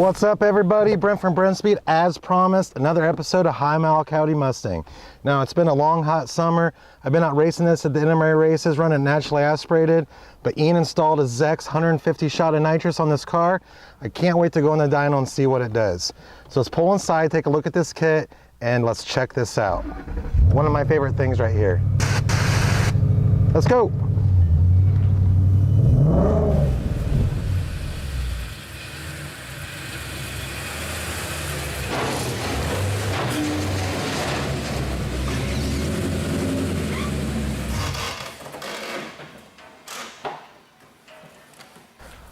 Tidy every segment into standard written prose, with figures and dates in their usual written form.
What's up, everybody? Brent from Brenspeed. As promised, another episode of High Mile Coyote Mustang. Now, it's been a long, hot summer. I've been out racing this at the NMRA races, running naturally aspirated, but Ian installed a Zex 150 shot of nitrous on this car. I can't wait to go in the dyno and see what it does. So let's pull inside, take a look at this kit, and let's check this out. One of my favorite things right here. Let's go.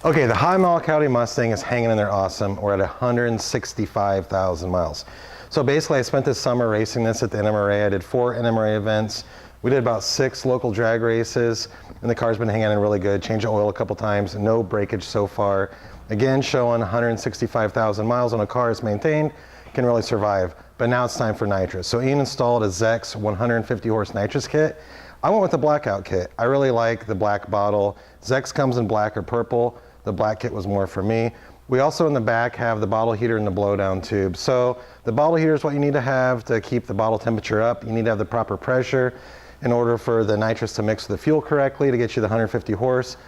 Okay, the High Mile Coyote Mustang is hanging in there awesome. We're at 165,000 miles. So basically I spent this summer racing this at the NMRA. I did 4 NMRA events. We did about 6 local drag races, and the car's been hanging in really good. Changed the oil a couple times, no breakage so far. Again, showing 165,000 miles on a car that's maintained, can really survive. But now it's time for nitrous. So Ian installed a Zex 150 horse nitrous kit. I went with the Blackout kit. I really like the black bottle. Zex comes in black or purple. The black kit was more for me. We also in the back have the bottle heater and the blowdown tube. So the bottle heater is what you need to have to keep the bottle temperature up. You need to have the proper pressure in order for the nitrous to mix with the fuel correctly to get you the 150 horse.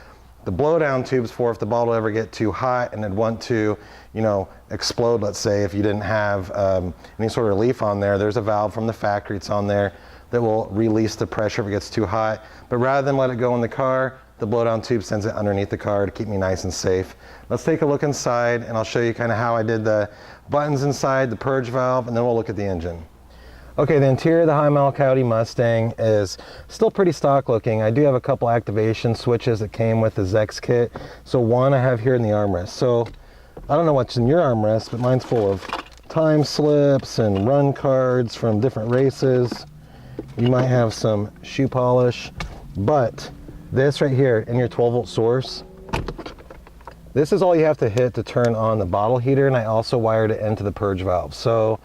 The blowdown tubes for if the bottle ever get too hot and it'd want to, you know, explode, let's say, if you didn't have any sort of relief on there. There's a valve from the factory, it's on there, that will release the pressure if it gets too hot. But rather than let it go in the car, the blowdown tube sends it underneath the car to keep me nice and safe. Let's take a look inside and I'll show you kind of how I did the buttons inside, the purge valve, and then we'll look at the engine. Okay, the interior of the High Mile Coyote Mustang is still pretty stock looking. I do have a couple activation switches that came with the Zex kit. So one I have here in the armrest. So I don't know what's in your armrest, but mine's full of time slips and run cards from different races. You might have some shoe polish, but this right here in your 12-volt source, this is all you have to hit to turn on the bottle heater, and I also wired it into the purge valve. So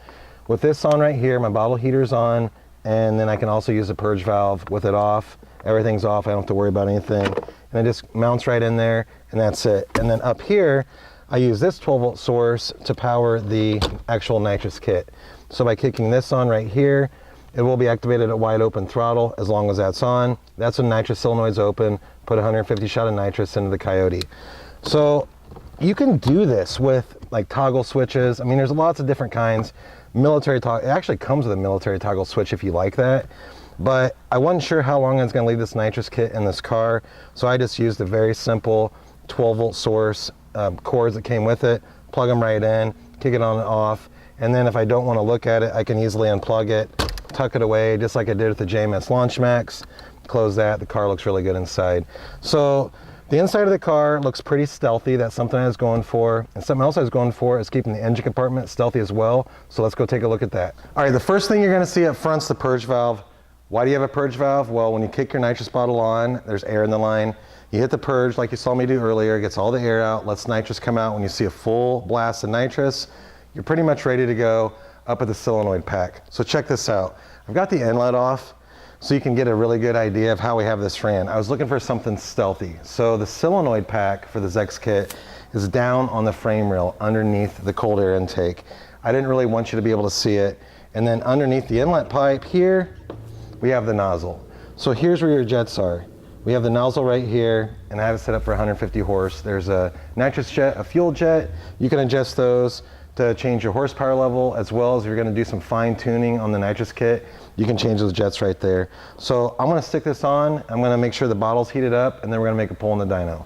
with this on right here, my bottle heater's on, and then I can also use the purge valve with it off. Everything's off, I don't have to worry about anything. And it just mounts right in there, and that's it. And then up here, I use this 12-volt source to power the actual nitrous kit. So by kicking this on right here, it will be activated at wide open throttle as long as that's on. That's when nitrous solenoid's open, put 150 shot of nitrous into the Coyote. So you can do this with like toggle switches. I mean, there's lots of different kinds. Military toggle, it actually comes with a military toggle switch if you like that. But I wasn't sure how long I was gonna leave this nitrous kit in this car. So I just used a very simple 12-volt source, cords that came with it, plug them right in, kick it on and off. And then if I don't wanna look at it, I can easily unplug it, tuck it away, just like I did with the JMS Launch Max. Close that, the car looks really good inside. So the inside of the car looks pretty stealthy. That's something I was going for. And something else I was going for is keeping the engine compartment stealthy as well. So let's go take a look at that. All right, the first thing you're gonna see up front is the purge valve. Why do you have a purge valve? Well, when you kick your nitrous bottle on, there's air in the line. You hit the purge like you saw me do earlier, gets all the air out, lets nitrous come out. When you see a full blast of nitrous, you're pretty much ready to go up at the solenoid pack. So check this out. I've got the inlet off so you can get a really good idea of how we have this ran. I was looking for something stealthy. So the solenoid pack for the Zex kit is down on the frame rail underneath the cold air intake. I didn't really want you to be able to see it. And then underneath the inlet pipe here, we have the nozzle. So here's where your jets are. We have the nozzle right here, and I have it set up for 150 horse. There's a nitrous jet, a fuel jet. You can adjust those to change your horsepower level, as well as if you're gonna do some fine tuning on the nitrous kit, you can change those jets right there. So I'm gonna stick this on, I'm gonna make sure the bottle's heated up, and then we're gonna make a pull in the dyno.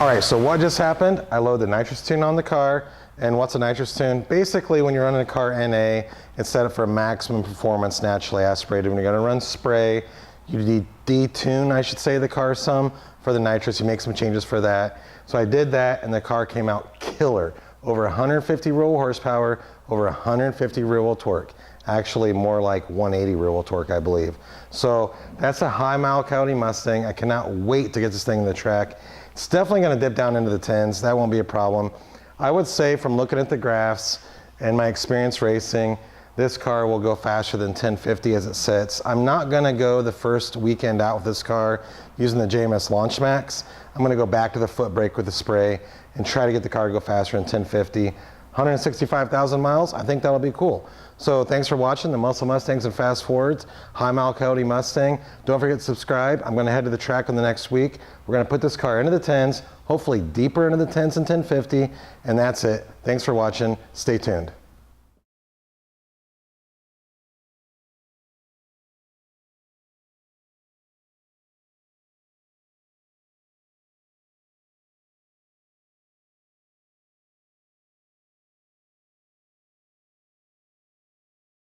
All right, so what just happened? I load the nitrous tune on the car, And what's a nitrous tune? Basically, when you're running a car NA, it's set up for maximum performance, naturally aspirated. When you're gonna run spray, you detune, I should say, the car some for the nitrous. You make some changes for that. So I did that, and the car came out killer. Over 150 real horsepower, over 150 rear wheel torque. Actually, more like 180 rear wheel torque, I believe. So that's a High Mile Coyote Mustang. I cannot wait to get this thing in the track. It's definitely gonna dip down into the 10s. That won't be a problem. I would say, from looking at the graphs and my experience racing, this car will go faster than 1050 as it sits. I'm not gonna go the first weekend out with this car using the JMS Launch Max. I'm gonna go back to the foot brake with the spray and try to get the car to go faster than 1050. 165,000 miles, I think that'll be cool. So thanks for watching the Muscle Mustangs and Fast Forwards, High Mile Coyote Mustang. Don't forget to subscribe. I'm gonna head to the track in the next week. We're gonna put this car into the 10s, hopefully deeper into the 10s than 1050, and that's it. Thanks for watching, stay tuned.